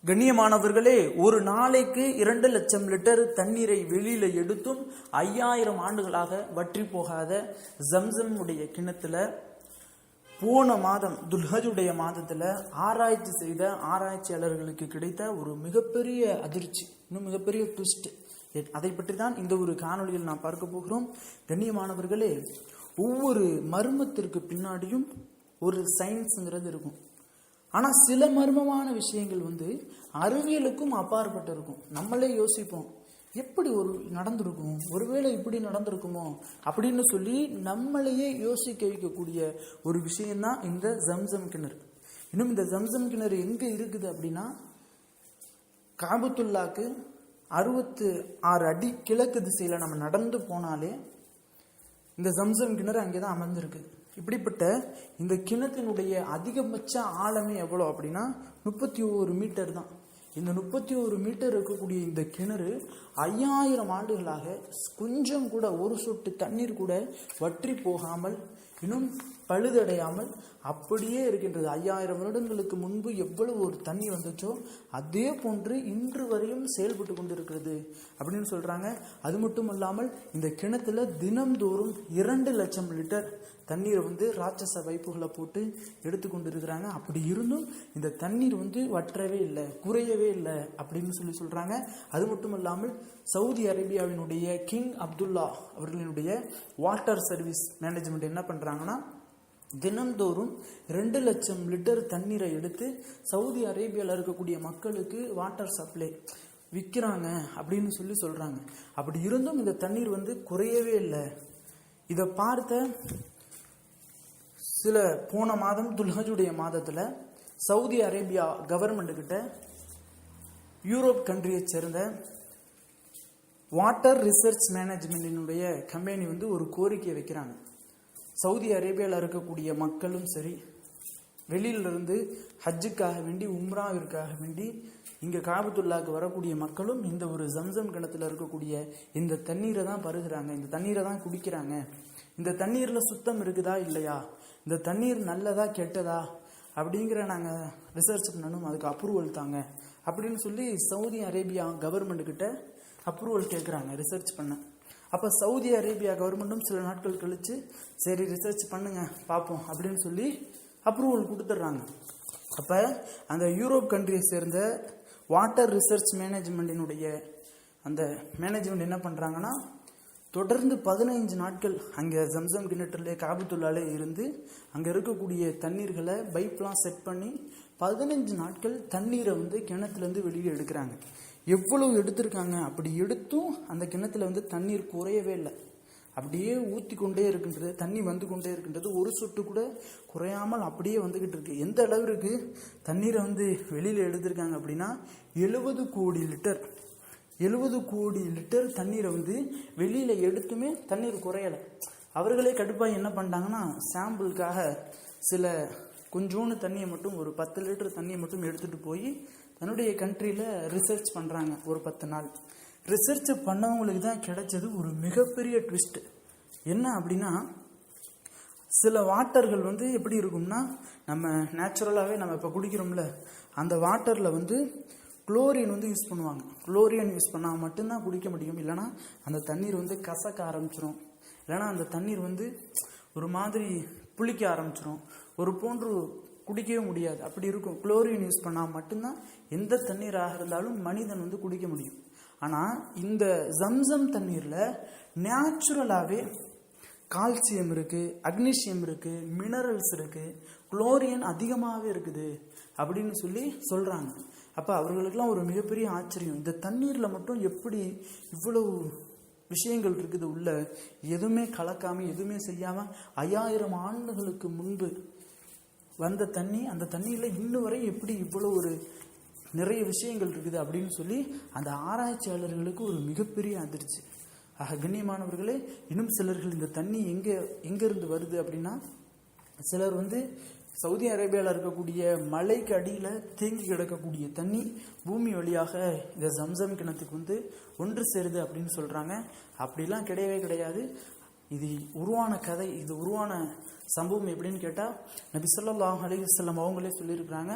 கண்ணியமானவர்களே, ஒரு நாளைக்கு 2 லட்சம் லிட்டர் தண்ணீரை வெளியில எடுத்தும் 5000 ஆண்டுகளாக வற்றி போகாத ஜம்சம் உடைய கிணத்துல போன மாதம் துல்ஹஜுடைய மாதத்துல ஆராய்ச்சி செய்த ஆராய்ச்சியாளர்களுக்கு கிடைத்த ஒரு மிகப்பெரிய அதிர்ச்சி, இன்னும் மிகப்பெரிய ட்விஸ்ட். அதை பற்றி தான் இந்த ஒரு காணொலியில் நாம் பார்க்க போகிறோம். கண்ணியமானவர்களே, ஒவ்வொரு மர்மத்திற்கு பின்னாடியும் ஒரு சயின்ஸ்ங்கிறது இருக்கும். ஆனா சில மர்மமான விஷயங்கள் அறிவியலுக்கும் அப்பாற்பட்டு இருக்கும். நம்மளே யோசிப்போம், எப்படி நடந்திருக்கும், ஒருவேளை இப்படி நடந்திருக்குமோ அப்படின்னு சொல்லி நம்மளையே யோசிக்க வைக்கக்கூடிய ஒரு விஷயம்தான் இந்த ஜம்சம் கிணறு. இன்னும் இந்த ஜம்சம் கிணறு எங்க இருக்குது அப்படின்னா, காபத்துல்லாக்கு 66 அடி கிழக்கு திசையில நம்ம நடந்து போனாலே இந்த ஜம்சம் கிணறு அங்கேதான் அமர்ந்திருக்கு. இப்படிப்பட்ட இந்த கிணத்தினுடைய அதிகபட்ச ஆழமே எவ்வளோ அப்படின்னா 31 மீட்டர் தான். இந்த 31 மீட்டர் இருக்கக்கூடிய இந்த கிணறு 5000 ஆண்டுகளாக கொஞ்சம் கூட ஒரு சொட்டு தண்ணீர் கூட வற்றி போகாமல், இன்னும் பழுதடையாமல் அப்படியே இருக்கின்றது. 5000 வருடங்களுக்கு முன்பு எவ்வளவு ஒரு தண்ணி வந்துச்சோ அதே போன்று இன்று வரையும் செயல்பட்டு கொண்டிருக்கிறது அப்படின்னு சொல்றாங்க. அது மட்டும் இல்லாமல் இந்த கிணத்துல தினம்தோறும் 2 லட்சம் லிட்டர் தண்ணீரை ராட்சச வைப்புகளை போட்டு எடுத்துக்கொண்டு இருக்கிறாங்க. அப்படி இருந்தும் இந்த தண்ணீர் வற்றவே இல்லை, குறையவே இல்லை அப்படின்னு சொல்றாங்க. அது மட்டும் இல்லாமல் சவுதி அரேபியாவினுடைய கிங் அப்துல்லா அவர்களினுடைய வாட்டர் சர்வீஸ் மேனேஜ்மெண்ட் என்ன பண்றாங்கன்னா, தினம்தோறும் 2 லட்சம் லிட்டர் தண்ணீரை எடுத்து சவுதி அரேபியாவில் இருக்கக்கூடிய மக்களுக்கு வாட்டர் சப்ளை விற்கிறாங்க அப்படின்னு சொல்றாங்க. அப்படி இருந்தும் இந்த தண்ணீர் குறையவே இல்லை. இதை பார்த்த சில போன மாதம் துல்ஹஜுடைய மாதத்துல சவுதி அரேபியா கவர்மெண்ட் கிட்ட யூரோப் கண்ட்ரியை சேர்ந்த வாட்டர் ரிசர்ச் மேனேஜ்மெண்டினுடைய கம்பெனி ஒரு கோரிக்கையை வைக்கிறாங்க. சவுதி அரேபியாவில் இருக்கக்கூடிய மக்களும் சரி, வெளியிலிருந்து ஹஜ்ஜுக்காக வேண்டி உம்ராவிற்காக வேண்டி இங்க காபத்துல்லாக்கு வரக்கூடிய மக்களும் இந்த ஒரு ஜம்சம் கிணத்துல இருக்கக்கூடிய இந்த தண்ணீரை தான் பருகிறாங்க, இந்த தண்ணீரை தான் குடிக்கிறாங்க. இந்த தண்ணீர்ல சுத்தம் இருக்குதா இல்லையா, இந்த தண்ணீர் நல்லதா கெட்டதா அப்படிங்கிற நாங்க ரிசர்ச் பண்ணணும், அதுக்கு அப்ரூவல் தாங்க அப்படின்னு சவுதி அரேபியா கவர்மெண்ட் கிட்ட அப்ரூவல் கேட்குறாங்க ரிசர்ச் பண்ண. அப்ப சவுதி அரேபியா கவர்மெண்ட்டும் சில நாட்கள் கழிச்சு சரி ரிசர்ச் பண்ணுங்க பார்ப்போம் அப்படின்னு அப்ரூவல் கொடுத்துட்றாங்க. அப்ப அந்த யூரோப் கண்ட்ரியை சேர்ந்த வாட்டர் ரிசர்ச் மேனேஜ்மெண்டினுடைய அந்த மேனேஜ்மெண்ட் என்ன பண்றாங்கன்னா, தொடர்ந்து 15 நாட்கள் அங்கே ஜம்சம் கிணற்றுலே காபத்துல்லாலே இருந்து அங்கே இருக்கக்கூடிய தண்ணீர்களை பைப்லாம் செட் பண்ணி 15 நாட்கள் தண்ணீரை கிணத்துலேருந்து வெளியே எடுக்கிறாங்க. எவ்வளவு எடுத்திருக்காங்க, அப்படி எடுத்தும் அந்த கிணத்துல தண்ணீர் குறையவே இல்லை, அப்படியே ஊற்றி கொண்டே இருக்கின்றது, தண்ணி கொண்டே இருக்கின்றது, ஒரு சொட்டு கூட குறையாமல் அப்படியே வந்துகிட்டு இருக்கு. எந்த அளவிற்கு தண்ணீரை வெளியில எடுத்திருக்காங்க அப்படின்னா 70 கோடி லிட்டர் 70 கோடி லிட்டர் தண்ணீரை வெளியில எடுத்துமே தண்ணீர் குறையலை. அவர்களே கடுப்பாக என்ன பண்ணிட்டாங்கன்னா, சாம்பிளுக்காக சில கொஞ்சோண்டு தண்ணியை மட்டும், ஒரு 10 லிட்டர் தண்ணியை மட்டும் எடுத்துட்டு போய் தன்னுடைய கண்ட்ரியில ரிசர்ச் பண்றாங்க. ஒரு 10 நாள் ரிசர்ச் பண்ணவங்களுக்கு தான் கிடைச்சது ஒரு மிகப்பெரிய ட்விஸ்ட். என்ன அப்படின்னா, சில வாட்டர்கள் எப்படி இருக்கும்னா, நம்ம நேச்சுரலாகவே நம்ம இப்போ குடிக்கிறோம்ல அந்த வாட்டர்ல குளோரின் யூஸ் பண்ணுவாங்க. குளோரின் யூஸ் பண்ணால் மட்டும்தான் குடிக்க முடியும், இல்லைனா அந்த தண்ணீர் கசக்க ஆரம்பிச்சிடும், இல்லைனா அந்த தண்ணீர் ஒரு மாதிரி புளிக்க ஆரம்பிச்சிடும், ஒரு போன்று குடிக்கவே முடியாது, அப்படி இருக்கும். குளோரின் யூஸ் பண்ணால் மட்டும்தான் எந்த தண்ணீராக இருந்தாலும் மனிதன் குடிக்க முடியும். ஆனால் இந்த ஜம்சம் தண்ணீர்ல நேச்சுரலாகவே கால்சியம் இருக்கு, அக்னீசியம் இருக்கு, மினரல்ஸ் இருக்கு, குளோரின் அதிகமாகவே இருக்குது அப்படின்னு சொல்றாங்க. அப்ப அவர்களுக்கெல்லாம் ஒரு மிகப்பெரிய ஆச்சரியம், இந்த தண்ணீர்ல மட்டும் எப்படி இவ்வளவு விஷயங்கள் இருக்குது உள்ள, எதுவுமே கலக்காம எதுவுமே செய்யாம 5000 ஆண்டுகளுக்கு முன்பு வந்த தண்ணி, அந்த தண்ணீர்ல இன்னும் வரை எப்படி இவ்வளவு ஒரு நிறைய விஷயங்கள் இருக்குது அப்படின்னு அந்த ஆராய்ச்சியாளர்களுக்கு ஒரு மிகப்பெரிய அதிர்ச்சி. ஆக கண்ணியமானவர்களே, இன்னும் சிலர்கள் இந்த தண்ணி எங்க இருந்து வருது அப்படின்னா, சிலர் சவுதி அரேபியாவில் இருக்கக்கூடிய மலைக்கு அடியில தேங்கி கிடக்கக்கூடிய தண்ணி பூமி வழியாக இந்த ஜம்சம் கிணத்துக்கு ஒன்று சேருது அப்படின்னு சொல்றாங்க. அப்படிலாம் கிடையவே கிடையாது. இது உருவான கதை, இது உருவான சம்பவம் எப்படின்னு கேட்டால், நபி ஸல்லல்லாஹு அலைஹி வஸல்லம் அவங்களே சொல்லியிருக்கிறாங்க,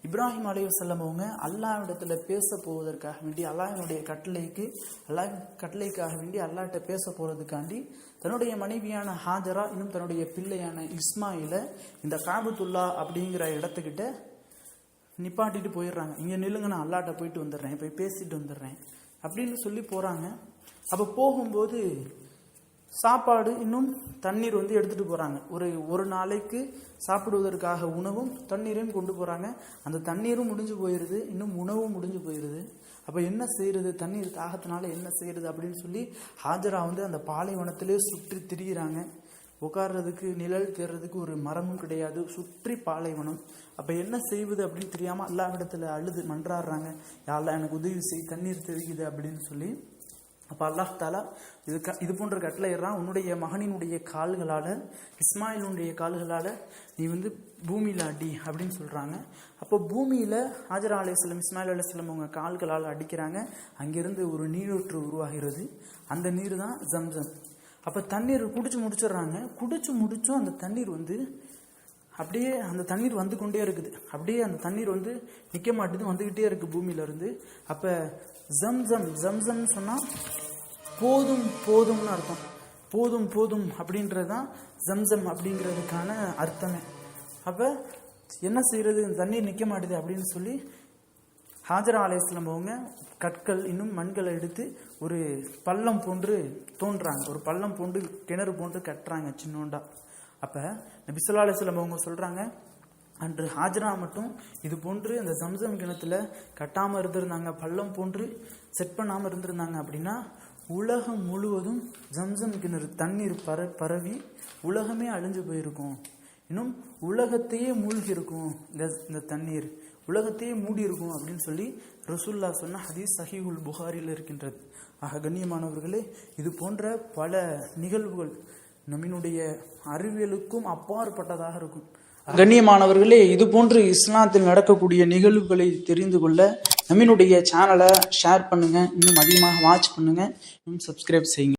இப்ராஹிம் அலைஹிஸ்ஸலாம் அவங்க அல்லாஹ்விடத்தில் பேச போவதற்காக வேண்டி, அல்லாஹ்வினுடைய கட்டளைக்காக வேண்டி அல்லாஹ்கிட்ட பேச போகிறதுக்காண்டி தன்னுடைய மனைவியான ஹாஜரா இன்னும் தன்னுடைய பிள்ளையான இஸ்மாயிலை இந்த காபத்துல்லா அப்படிங்கிற இடத்துக்கிட்ட நிப்பாட்டிட்டு போயிடுறாங்க. இங்கே நில்லுங்க, நான் அல்லாஹ்ட்ட போயிட்டு வந்துடுறேன், போய் பேசிட்டு வந்துடுறேன் அப்படின்னு சொல்லி போகிறாங்க. அப்போ போகும்போது சாப்பாடு இன்னும் தண்ணீர் வந்து எடுத்துகிட்டு போகிறாங்க. ஒரு நாளைக்கு சாப்பிடுவதற்காக உணவும் தண்ணீரையும் கொண்டு போகிறாங்க. அந்த தண்ணீரும் முடிஞ்சு போயிடுது, இன்னும் உணவும் முடிஞ்சு போயிடுது. அப்போ என்ன செய்யறது, தண்ணீர் தாகத்தினால என்ன செய்யறது அப்படின்னு சொல்லி ஹாஜரா வந்து அந்த பாலைவனத்திலே சுற்றி திரிகிறாங்க. உட்கார்றதுக்கு நிழல் தேர்றதுக்கு ஒரு மரமும் கிடையாது, சுற்றி பாலைவனம். அப்போ என்ன செய்வது அப்படின்னு தெரியாமல் அல்லாஹ்விடத்தில் அழுது மன்றாடுறாங்க, யா அல்லாஹ் எனக்கு உதவி செய், தண்ணீர் தெரிக்குது அப்படின்னு சொல்லி. அப்போ அல்லாஹ் தாலா இது போன்ற கட்டளையிடுறான், உன்னுடைய மகனினுடைய கால்களால், இஸ்மாயிலுடைய கால்களால் நீ வந்து பூமியில் அடி அப்படின்னு சொல்கிறாங்க. அப்போ பூமியில் ஹாஜரா அலைஹிஸ்ஸலாம் இஸ்மாயில் அலைஹிஸ்ஸலாம் அவங்க கால்களால் அடிக்கிறாங்க. அங்கிருந்து ஒரு நீரூற்று உருவாகிறது. அந்த நீர் தான் ஜம்சம். அப்போ தண்ணீர் குடிச்சு முடிச்சிடுறாங்க. குடிச்சு முடிச்சும் அந்த தண்ணீர் வந்து அப்படியே அந்த தண்ணீர் வந்து கொண்டே இருக்குது. அப்படியே அந்த தண்ணீர் வந்து நிற்க மாட்டேது, வந்துக்கிட்டே இருக்குது பூமியிலேருந்து. அப்போ ஜம்சம்னு சொன்னால் போதும் போதும்னு அர்த்தம். போதும் போதும் அப்படின்றது தான் ஜம்சம் அப்படிங்கிறதுக்கான அர்த்தமே. அப்போ என்ன செய்யறது, இந்த தண்ணீர் நிற்க மாட்டேது அப்படின்னு சொல்லி ஹாஜரா அலைஹிஸ்ஸலாம் அவங்க கற்கள் இன்னும் மண்களை எடுத்து ஒரு பள்ளம் போன்று தோன்றாங்க, ஒரு பள்ளம் போன்று கிணறு போன்று கட்டுறாங்க சின்னோண்டா. அப்போ நபி ஸல்லல்லாஹு அலைஹி வஸல்லம் அவங்க சொல்கிறாங்க, அன்று ஹாஜரா மட்டும் இது போன்று அந்த ஜம்சம் கிணத்துல கட்டாமல் இருந்திருந்தாங்க, பள்ளம் போன்று செட் பண்ணாமல் இருந்திருந்தாங்க அப்படின்னா உலகம் முழுவதும் ஜம்சம் கிணறு தண்ணீர் பரவி உலகமே அழிஞ்சு போயிருக்கும். இன்னும் உலகத்தையே மூழ்கி இருக்கும் இந்த தண்ணீர், உலகத்தையே மூடி இருக்கும் அப்படின்னு சொல்லி ரசூலுல்லாஹ் சொன்ன ஹதீஸ் சஹீஹுல் புகாரியில் இருக்கின்றது. ஆக கண்ணியமானவர்களே, இது போன்ற பல நிகழ்வுகள் நம்மினுடைய அறிவியலுக்கும் அப்பாற்பட்டதாக இருக்கும். கண்ணியமானவர்களே, இது போன்று இஸ்லாத்தில் நடக்கக்கூடிய நிகழ்வுகளை தெரிந்து கொள்ள நம்மினுடைய சேனலை ஷேர் பண்ணுங்க, இன்னும் அதிகமாக வாட்ச் பண்ணுங்க, இன்னும் சப்ஸ்கிரைப் செய்யுங்க.